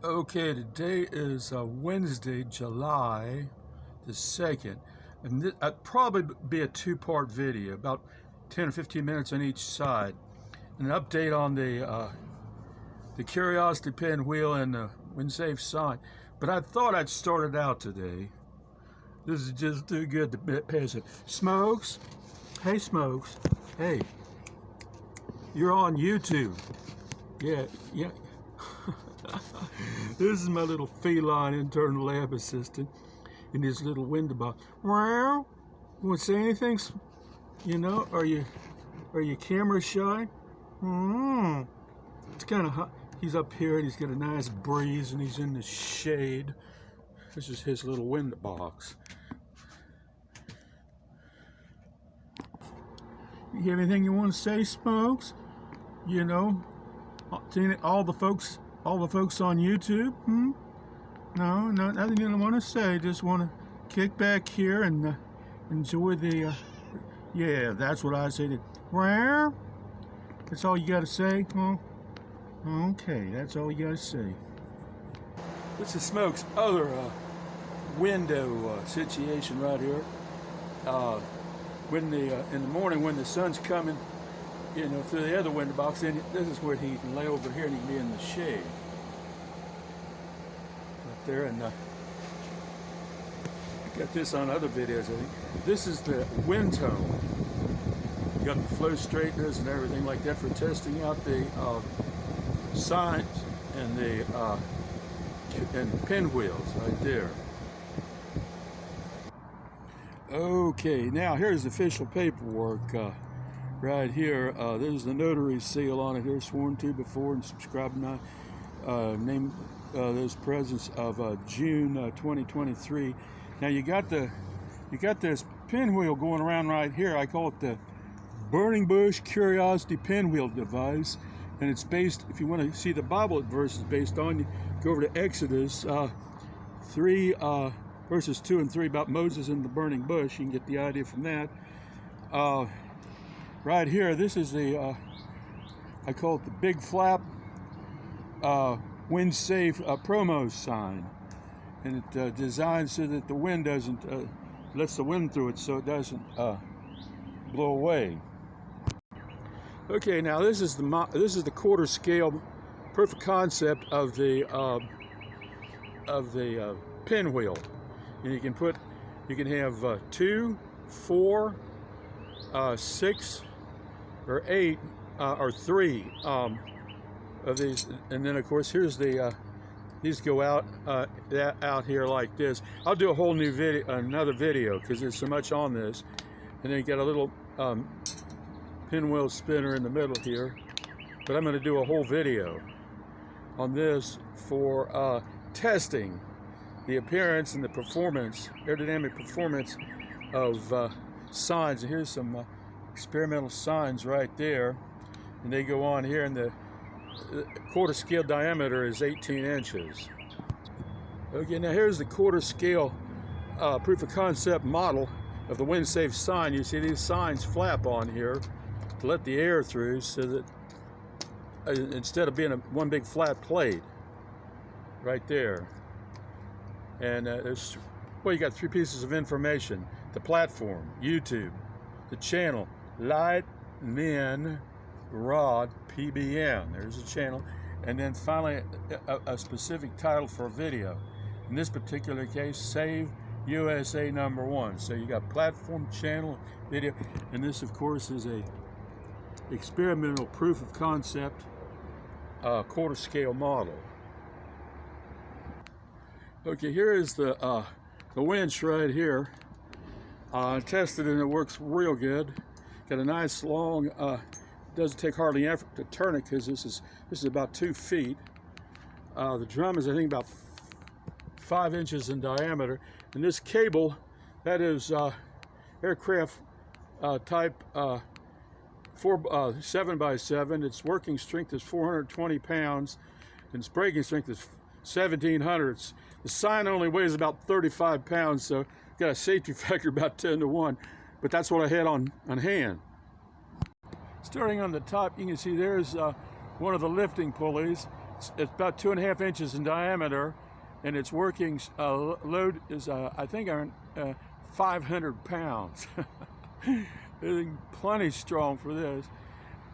Okay, today is Wednesday, July the 2nd, and it'd probably be a two-part video, about 10 or 15 minutes on each side. An update on the Curiosity pinwheel and the WinSafe sign. But I thought I'd start it out today. This is just too good to pass it. Smokes, hey Smokes, hey, you're on YouTube. Yeah. This is my little feline internal lab assistant in his little window box. Wow, you want to say anything? You know, are you camera shy? It's kind of hot. He's up here and he's got a nice breeze and he's in the shade. This is his little window box. You have anything you want to say, Smokes? You know, all the folks on YouTube? No, nothing you want to say. Just want to kick back here and enjoy the. Yeah, that's what I said. Where? That's all you got to say? Huh? Okay, that's all you got to say. This is Smoke's other window situation right here. When in the morning when the sun's coming, you know, through the other window box, then this is where he can lay over here and he can be in the shade. Right there, and I got this on other videos, I think. This is the wind tone. You got the flow straighteners and everything like that for testing out the signs and the pinwheels right there. Okay, now here's the official paperwork. Right here, there's the notary seal on it here, sworn to before and subscribed now. Name those presents of June 2023. Now you got this pinwheel going around right here. I call it the Burning Bush Curiosity Pinwheel device, and it's based. If you want to see the Bible verses based on, you go over to Exodus 3 verses 2 and 3 about Moses and the burning bush. You can get the idea from that. Right here, this is the, I call it the Big Flap WinSafe promo sign. And it's designed so that the wind doesn't, lets the wind through it so it doesn't blow away. Okay, now this is the quarter scale proof of concept of the pinwheel. And you can have 2, 4, 6, or 8, or 3 of these, and then of course here's the these go out here like this. I'll do a whole new video, another video, because there's so much on this. And then you got a little pinwheel spinner in the middle here, but I'm going to do a whole video on this for testing the appearance and the performance, aerodynamic performance of signs. And here's some experimental signs right there, and they go on here, and the quarter scale diameter is 18 inches. Okay, now here's the quarter scale proof of concept model of the WinSafe sign. You see these signs flap on here to let the air through, so that instead of being one big flat plate right there. And you got 3 pieces of information: the platform, YouTube, the channel, Light Min Rod PBN. There's a channel, and then finally a specific title for a video. In this particular case, Save USA #1. So you got platform, channel, video, and this, of course, is a experimental proof of concept quarter scale model. Okay, here is the winch right here. I tested it and it works real good. Got a nice long, doesn't take hardly any effort to turn it, because this is about 2 feet. The drum is, I think, about 5 inches in diameter. And this cable, that is aircraft type 7x7. Its working strength is 420 pounds, and its braking strength is 1700. The sign only weighs about 35 pounds, so got a safety factor about 10 to 1, but that's what I had on hand. Starting on the top, you can see there's one of the lifting pulleys, it's about 2.5 inches in diameter, and its working load is I think 500 pounds. It's plenty strong for this.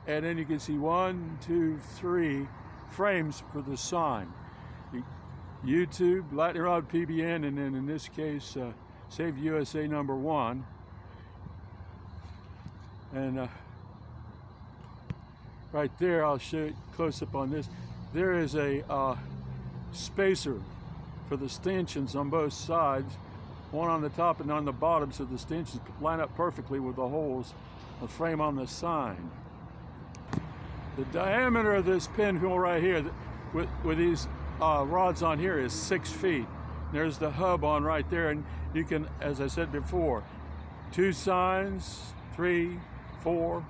And then you can see 1, 2, 3 frames for the sign. YouTube, lightning rod, PBN, and then in this case, Save USA #1. And right there, I'll show you close up on this. There is a spacer for the stanchions on both sides, one on the top and on the bottom, so the stanchions line up perfectly with the holes, the frame on the sign. The diameter of this pinwheel right here, with these rods on here, is 6 feet. There's the hub on right there, and you can, as I said before, 2 signs, 3, 4,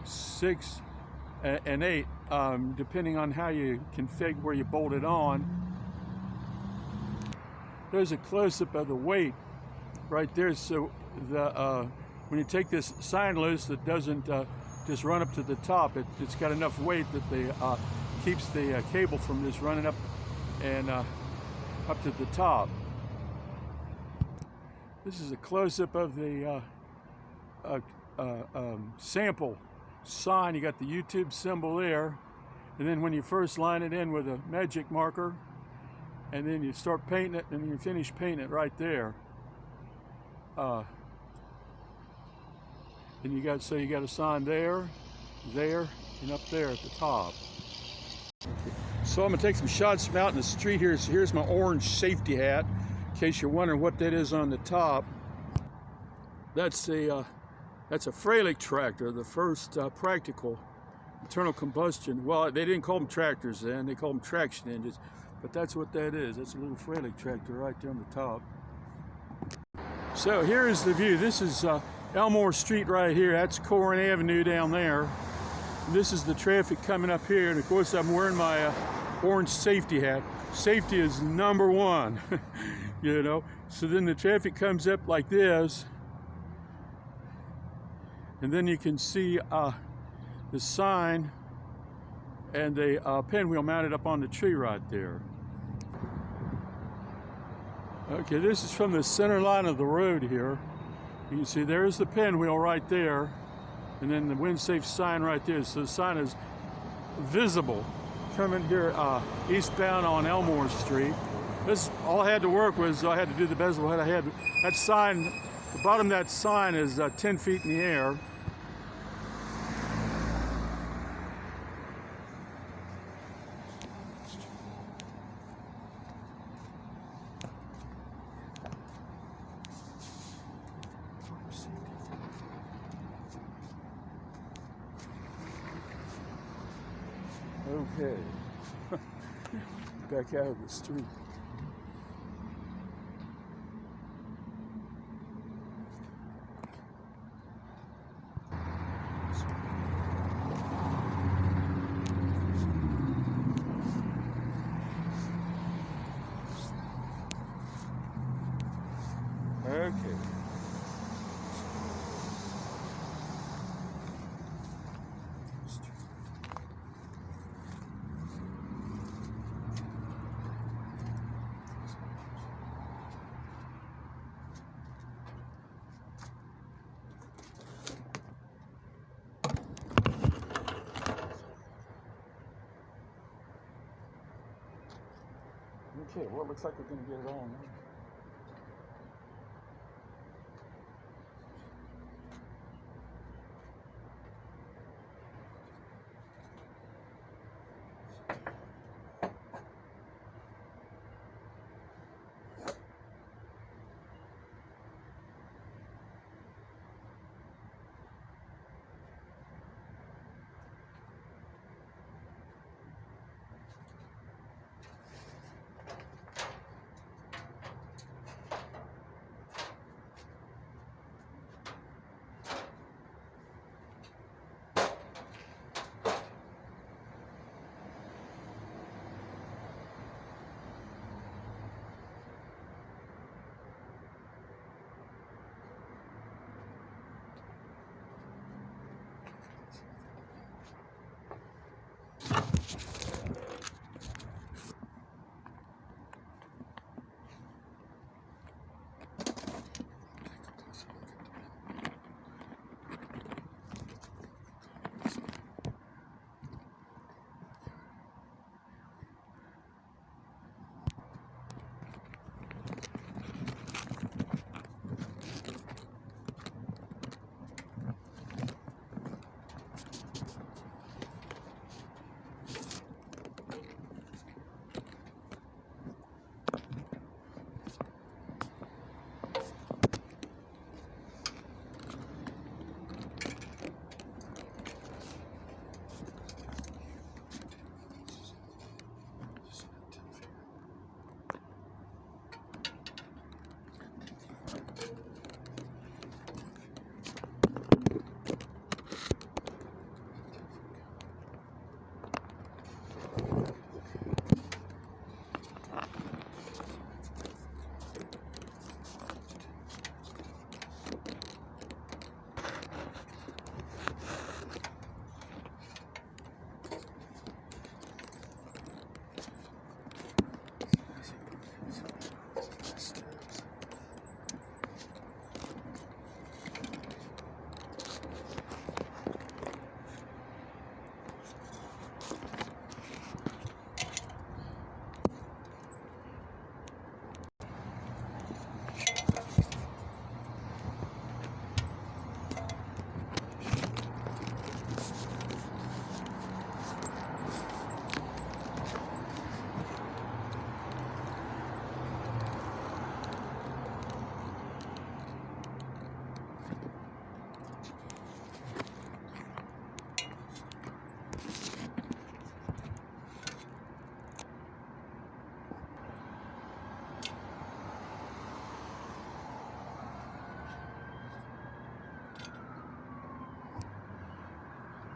6, and 8, depending on how you configure where you bolt it on. There's a close-up of the weight right there, so when you take this sign loose, it doesn't just run up to the top. It's got enough weight that keeps the cable from just running up and up to the top. This is a close-up of the sample sign. You got the YouTube symbol there, and then when you first line it in with a magic marker, and then you start painting it, and you finish painting it right there. And you got a sign there, and up there at the top. Okay. So I'm gonna take some shots from out in the street here. So here's my orange safety hat, in case you're wondering what that is on the top. That's a Freilich tractor, the first practical internal combustion. Well, they didn't call them tractors then; they called them traction engines. But that's what that is. That's a little Freilich tractor right there on the top. So here is the view. This is Elmore Street right here. That's Corin Avenue down there. And this is the traffic coming up here. And of course, I'm wearing my orange safety hat. Safety is #1, you know. So then the traffic comes up like this. And then you can see the sign and the pinwheel mounted up on the tree right there. Okay, this is from the center line of the road here. You can see there's the pinwheel right there, and then the wind-safe sign right there. So the sign is visible coming here eastbound on Elmore Street. This, all I had to work was I had to do the bezel. I had that sign, the bottom of that sign is 10 feet in the air. Okay, back out of the street. Okay. Okay, well, it looks like we're going to get it all now.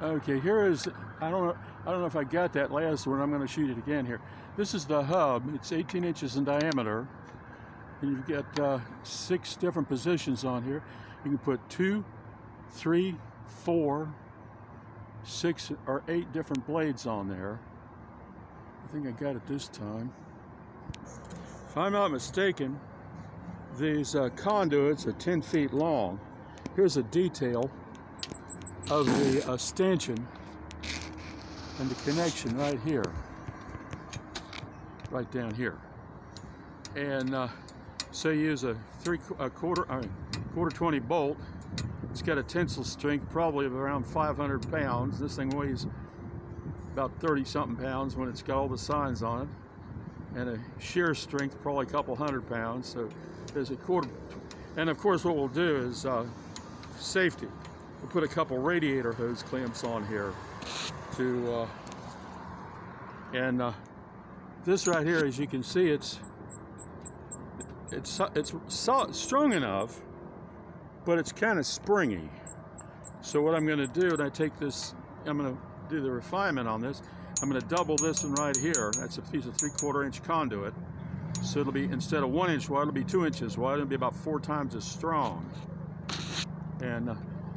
Okay, here is, I don't know if I got that last one. I'm going to shoot it again here. This is the hub. It's 18 inches in diameter. And you've got 6 different positions on here. You can put 2, 3, 4, 6, or 8 different blades on there. I think I got it this time. If I'm not mistaken, these conduits are 10 feet long. Here's a detail of the stanchion and the connection right here, right down here. And so you use a quarter 20 bolt. It's got a tensile strength probably of around 500 pounds. This thing weighs about 30 something pounds when it's got all the signs on it, and a shear strength probably a couple 100 pounds. So there's a quarter. And of course what we'll do is safety. We'll put a couple radiator hose clamps on here to this right here, as you can see, it's strong enough, but it's kind of springy. So what I'm going to do, and I take this, I'm going to do the refinement on this. I'm going to double this one right here. That's a piece of 3/4 inch conduit. So it'll be, instead of 1 inch wide, it'll be 2 inches wide. It'll be about 4 times as strong. And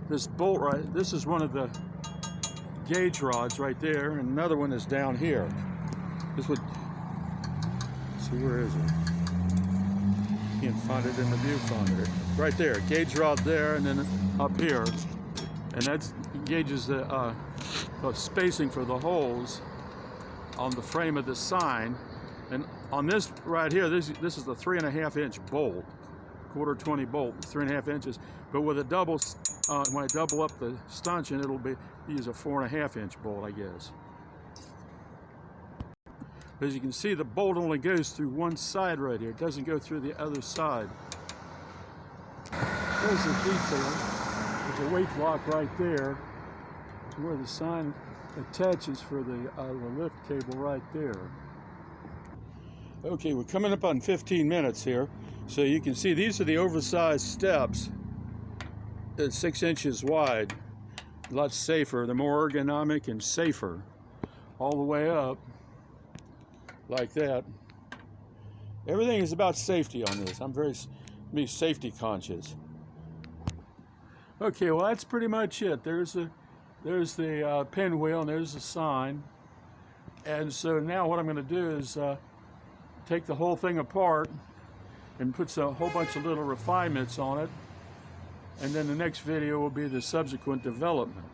this bolt right, this is one of the gauge rods right there, and another one is down here. This would, see, where is it? Can't find it in the viewfinder. Right there, gauge rod there, and then up here, and that gauges the spacing for the holes on the frame of the sign. And on this right here, this is the 3.5 inch bolt, quarter 20 bolt, 3.5 inches. But with a double, when I double up the stanchion, it'll be, use a 4.5 inch bolt, I guess. As you can see, the bolt only goes through one side right here. It doesn't go through the other side. There's the detail. There's a weight block right there where the sign attaches for the lift cable right there. Okay, we're coming up on 15 minutes here. So you can see these are the oversized steps. It's 6 inches wide. A lot safer. They're more ergonomic and safer. All the way up. Like that. Everything is about safety on this. I'm very safety conscious. Okay, well that's pretty much it. There's the pinwheel, and there's the sign. And so now what I'm going to do is take the whole thing apart and put a whole bunch of little refinements on it. And then the next video will be the subsequent development.